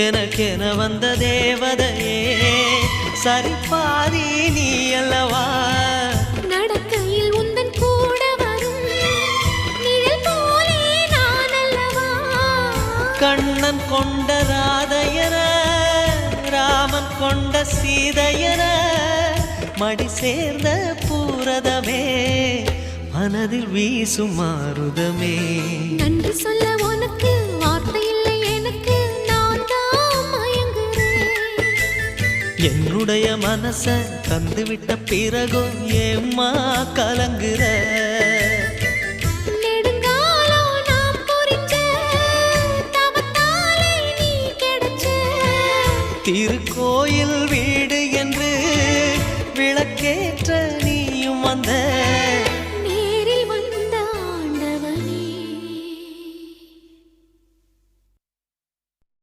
எனக்கென வந்த தேவதையே சரிபாதி நீ அல்லவா நடக்கையில் உந்தன் கூட வரும் நிழல் போலே நான் அல்லவா கண்ணன் கொண்ட ராதையர ராமன் கொண்ட சீதையர மடி சேர்ந்த பூரதமே மனதில் வீசும் மாருதமே நன்றி சொல்ல உனக்கு வார்த்தை இல்லை எனக்கு நான் தான் மயங்குறேன் என்னுடைய மனச தந்துவிட்ட பிறகும் ஏம்மா கலங்குற நெடுங்காலம் நாம் புரிஞ்ச தவத்தாலே நீ கிடைச்ச திருக்கோயில் வீ